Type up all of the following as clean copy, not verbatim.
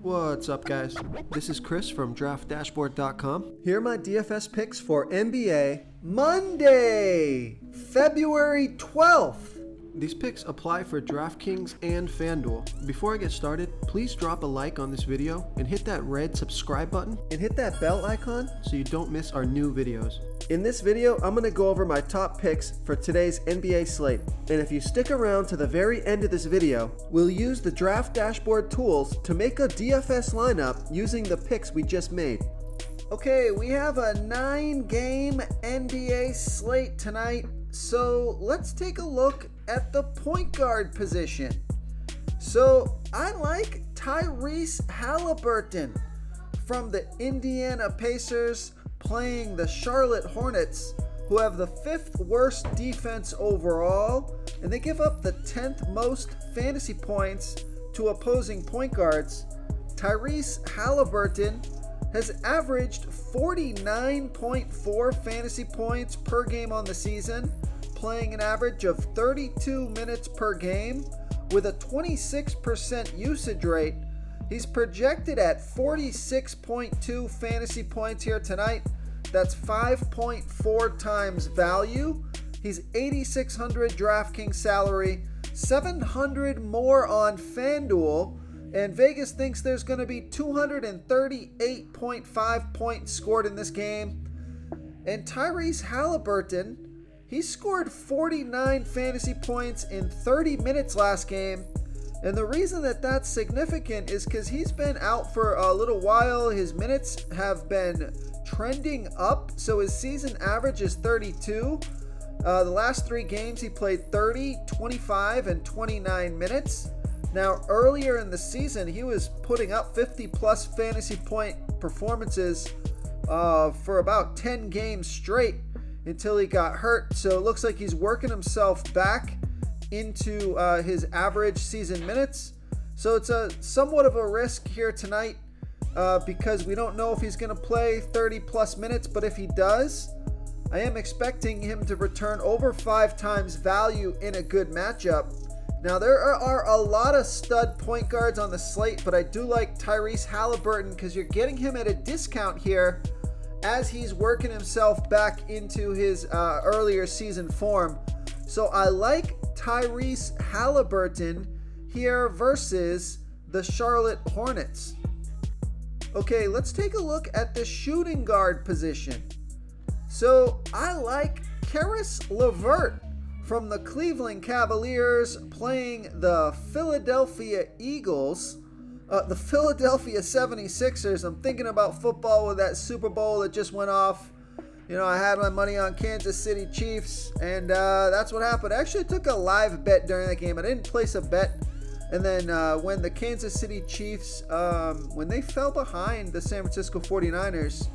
What's up, guys? This is Chris from DraftDashboard.com. Here are my DFS picks for NBA Monday, February 12th. These picks apply for DraftKings and FanDuel. Before I get started, please drop a like on this video and hit that red subscribe button and hit that bell icon so you don't miss our new videos. In this video, I'm going to go over my top picks for today's NBA slate. And if you stick around to the very end of this video, we'll use the Draft Dashboard tools to make a DFS lineup using the picks we just made. Okay, we have a 9-game NBA slate tonight. So let's take a look at the point guard position. So I like Tyrese Halliburton from the Indiana Pacers playing the Charlotte Hornets, who have the 5th worst defense overall, and they give up the 10th most fantasy points to opposing point guards. Tyrese Halliburton has averaged 49.4 fantasy points per game on the season, playing an average of 32 minutes per game with a 26% usage rate. He's projected at 46.2 fantasy points here tonight. That's 5.4 times value. He's 8,600 DraftKings salary, 700 more on FanDuel, and Vegas thinks there's going to be 238.5 points scored in this game. And Tyrese Halliburton, he scored 49 fantasy points in 30 minutes last game. And the reason that that's significant is because he's been out for a little while. His minutes have been trending up, so his season average is 32. The last 3 games he played 30, 25, and 29 minutes. Now, earlier in the season, he was putting up 50-plus fantasy point performances for about 10 games straight until he got hurt. So it looks like he's working himself back into his average season minutes. So it's a somewhat of a risk here tonight because we don't know if he's going to play 30-plus minutes, but if he does, I am expecting him to return over 5 times value in a good matchup. Now, there are a lot of stud point guards on the slate, but I do like Tyrese Halliburton because you're getting him at a discount here as he's working himself back into his earlier season form. So I like Tyrese Halliburton here versus the Charlotte Hornets. Okay, let's take a look at the shooting guard position. So I like Caris LeVert from the Cleveland Cavaliers playing the Philadelphia Eagles. The Philadelphia 76ers. I'm thinking about football with that Super Bowl that just went off. You know, I had my money on Kansas City Chiefs, and that's what happened. I actually took a live bet during that game. I didn't place a bet. And then when the Kansas City Chiefs, when they fell behind the San Francisco 49ers,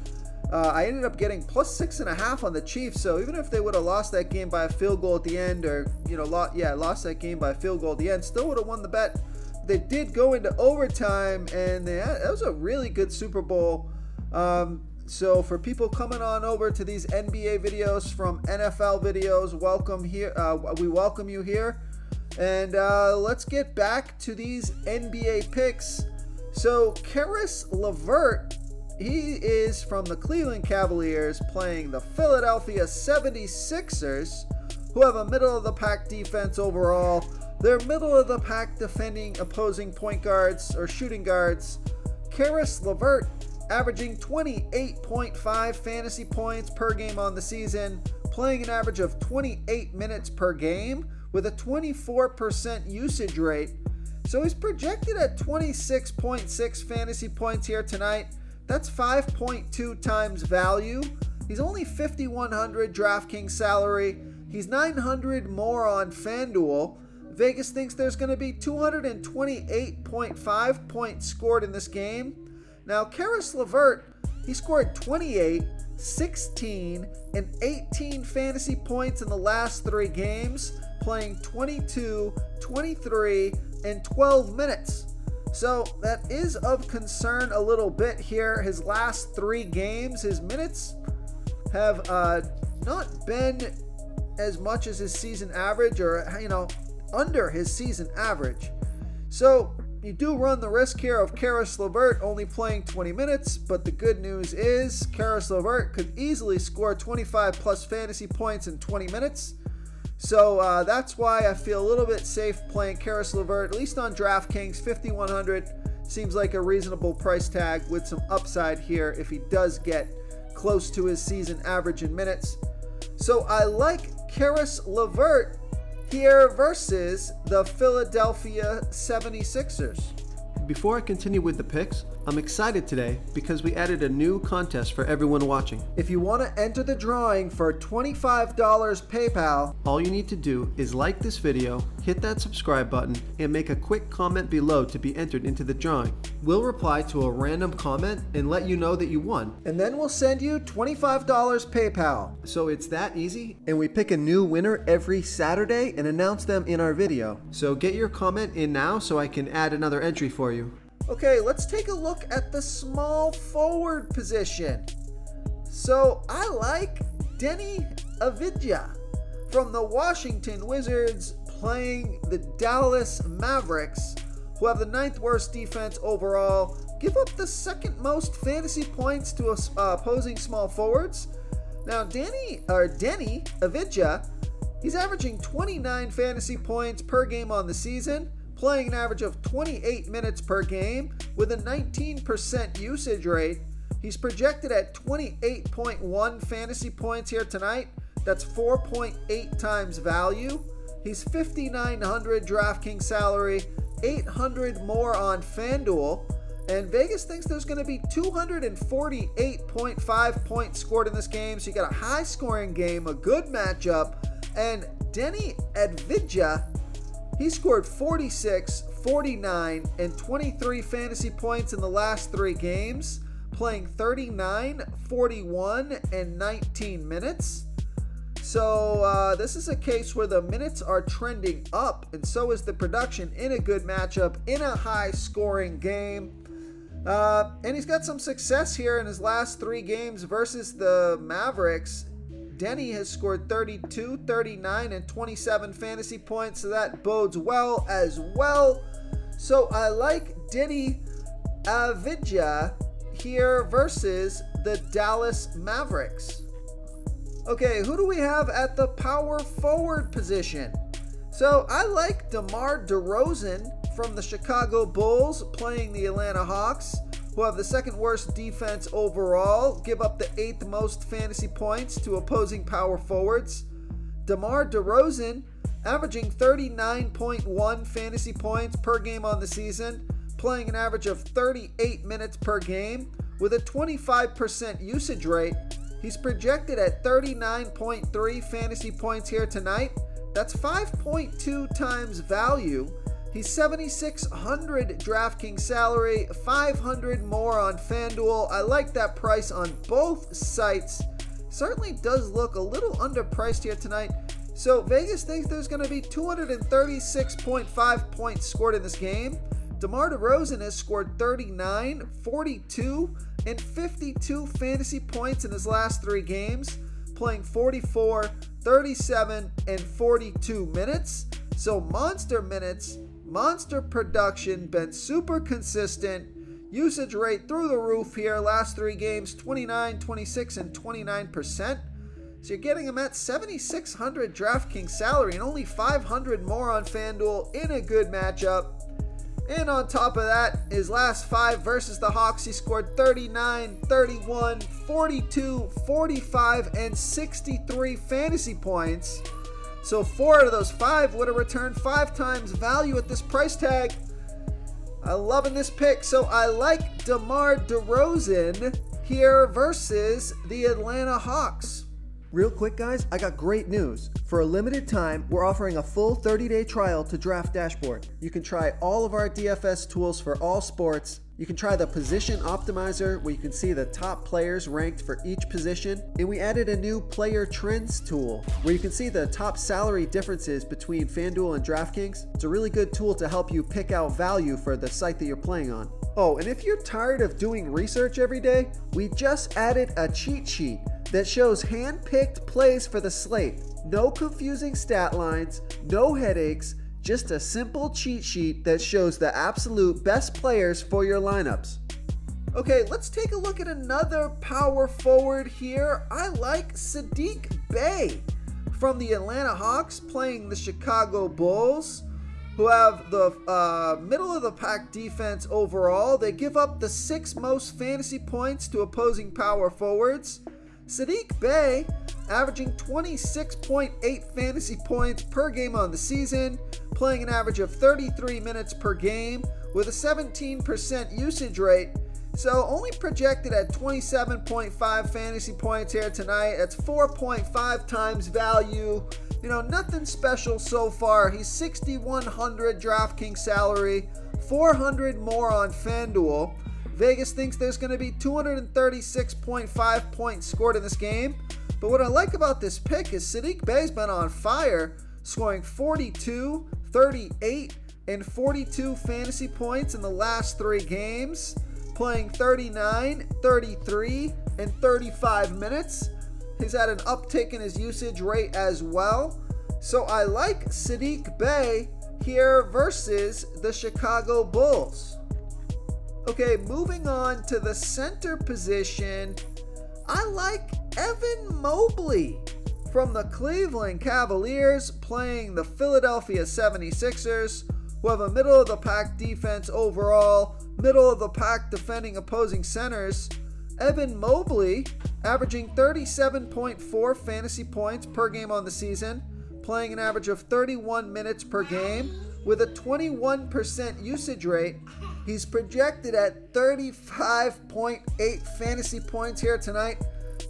I ended up getting plus 6.5 on the Chiefs. So even if they would have lost that game by a field goal at the end, or, you know, lost that game by a field goal at the end, still would have won the bet. They did go into overtime, and that was a really good Super Bowl. So for people coming on over to these NBA videos from NFL videos, welcome here. We welcome you here. And let's get back to these NBA picks. So Caris LeVert, he is from the Cleveland Cavaliers playing the Philadelphia 76ers, who have a middle-of-the-pack defense overall. They're middle-of-the-pack defending opposing point guards or shooting guards. Caris LeVert averaging 28.5 fantasy points per game on the season, playing an average of 28 minutes per game with a 24% usage rate. So he's projected at 26.6 fantasy points here tonight. That's 5.2 times value. He's only 5,100 DraftKings salary. He's 900 more on FanDuel. Vegas thinks there's going to be 228.5 points scored in this game. Now, Caris LeVert, he scored 28, 16, and 18 fantasy points in the last 3 games, playing 22, 23, and 12 minutes. So that is of concern a little bit here. His last 3 games, his minutes have not been as much as his season average, or, you know, under his season average. So, You do run the risk here of Caris LeVert only playing 20 minutes, but the good news is Caris LeVert could easily score 25 plus fantasy points in 20 minutes. So that's why I feel a little bit safe playing Caris LeVert, at least on DraftKings. 5,100 seems like a reasonable price tag with some upside here if he does get close to his season average in minutes. So I like Caris LeVert here versus the Philadelphia 76ers. Before I continue with the picks, I'm excited today because we added a new contest for everyone watching. If you want to enter the drawing for $25 PayPal, all you need to do is like this video, hit that subscribe button, and make a quick comment below to be entered into the drawing. We'll reply to a random comment and let you know that you won. And then we'll send you $25 PayPal. So it's that easy, and we pick a new winner every Saturday and announce them in our video. So get your comment in now so I can add another entry for you. Okay, let's take a look at the small forward position. So I like Deni Avdija from the Washington Wizards playing the Dallas Mavericks, who have the 9th worst defense overall, give up the 2nd most fantasy points to opposing small forwards. Now Deni Avdija, he's averaging 29 fantasy points per game on the season, playing an average of 28 minutes per game with a 19% usage rate. He's projected at 28.1 fantasy points here tonight. That's 4.8 times value. He's 5,900 DraftKings salary, 800 more on FanDuel, and Vegas thinks there's going to be 248.5 points scored in this game. So you got a high scoring game, a good matchup, and Deni Avdija, he scored 46, 49, and 23 fantasy points in the last 3 games, playing 39, 41, and 19 minutes. So this is a case where the minutes are trending up, and so is the production in a good matchup, in a high-scoring game. And he's got some success here in his last 3 games versus the Mavericks. Deni has scored 32, 39, and 27 fantasy points, so that bodes well as well. So I like Deni Avdija here versus the Dallas Mavericks. Okay, who do we have at the power forward position? So I like DeMar DeRozan from the Chicago Bulls playing the Atlanta Hawks, who have the 2nd worst defense overall, give up the 8th most fantasy points to opposing power forwards. DeMar DeRozan averaging 39.1 fantasy points per game on the season, playing an average of 38 minutes per game with a 25% usage rate. He's projected at 39.3 fantasy points here tonight. That's 5.2 times value. He's 7,600 DraftKings salary, 500 more on FanDuel. I like that price on both sites. Certainly does look a little underpriced here tonight. So Vegas thinks there's going to be 236.5 points scored in this game. DeMar DeRozan has scored 39, 42, and 52 fantasy points in his last 3 games, playing 44, 37, and 42 minutes. So monster minutes, monster production, been super consistent. Usage rate through the roof here. Last 3 games, 29, 26, and 29%. So you're getting him at 7,600 DraftKings salary and only 500 more on FanDuel in a good matchup. And on top of that, his last 5 versus the Hawks, he scored 39, 31, 42, 45, and 63 fantasy points. So 4 out of those 5 would have returned 5 times value at this price tag. I'm loving this pick. So I like DeMar DeRozan here versus the Atlanta Hawks. Real quick, guys, I got great news. For a limited time, we're offering a full 30-day trial to Draft Dashboard. You can try all of our DFS tools for all sports. You can try the Position Optimizer, where you can see the top players ranked for each position. And we added a new Player Trends tool, where you can see the top salary differences between FanDuel and DraftKings. It's a really good tool to help you pick out value for the site that you're playing on. Oh, and if you're tired of doing research every day, we just added a cheat sheet that shows hand-picked plays for the slate. No confusing stat lines, no headaches, Just a simple cheat sheet that shows the absolute best players for your lineups. Okay, let's take a look at another power forward here. I like Saddiq Bey from the Atlanta Hawks playing the Chicago Bulls, who have the middle of the pack defense overall. They give up the 6th most fantasy points to opposing power forwards. Saddiq Bey averaging 26.8 fantasy points per game on the season, playing an average of 33 minutes per game with a 17% usage rate. So only projected at 27.5 fantasy points here tonight. That's 4.5 times value. You know, nothing special so far. He's 6,100 DraftKings salary, 400 more on FanDuel. Vegas thinks there's going to be 236.5 points scored in this game. But what I like about this pick is Saddiq Bey's been on fire, scoring 42, 38, and 42 fantasy points in the last 3 games, playing 39, 33, and 35 minutes. He's had an uptick in his usage rate as well. So I like Saddiq Bey here versus the Chicago Bulls. Okay, moving on to the center position, I like Evan Mobley from the Cleveland Cavaliers playing the Philadelphia 76ers, who have a middle-of-the-pack defense overall, middle-of-the-pack defending opposing centers. Evan Mobley averaging 37.4 fantasy points per game on the season, playing an average of 31 minutes per game with a 21% usage rate. He's projected at 35.8 fantasy points here tonight.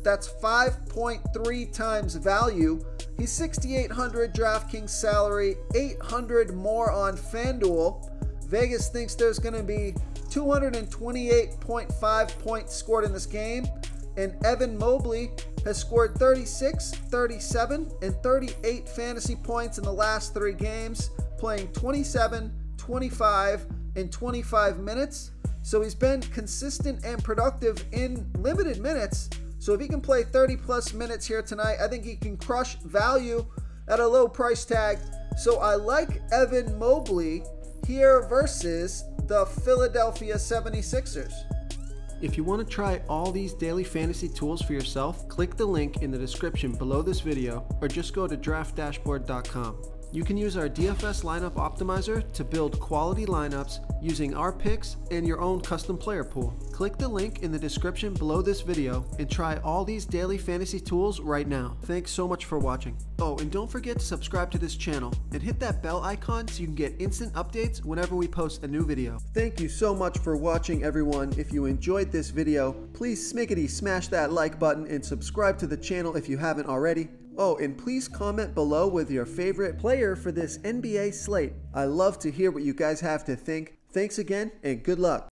That's 5.3 times value. He's 6,800 DraftKings salary, 800 more on FanDuel. Vegas thinks there's going to be 228.5 points scored in this game. And Evan Mobley has scored 36, 37, and 38 fantasy points in the last 3 games, playing 27, 25, and 25 minutes. So he's been consistent and productive in limited minutes. So if he can play 30 plus minutes here tonight, I think he can crush value at a low price tag. So I like Evan Mobley here versus the Philadelphia 76ers. If you want to try all these daily fantasy tools for yourself, click the link in the description below this video or just go to draftdashboard.com. You can use our DFS lineup optimizer to build quality lineups using our picks and your own custom player pool. Click the link in the description below this video and try all these daily fantasy tools right now. Thanks so much for watching. Oh, and don't forget to subscribe to this channel and hit that bell icon so you can get instant updates whenever we post a new video. Thank you so much for watching, everyone. If you enjoyed this video, please smickety smash that like button and subscribe to the channel if you haven't already. Oh, and please comment below with your favorite player for this NBA slate. I love to hear what you guys have to think. Thanks again, and good luck.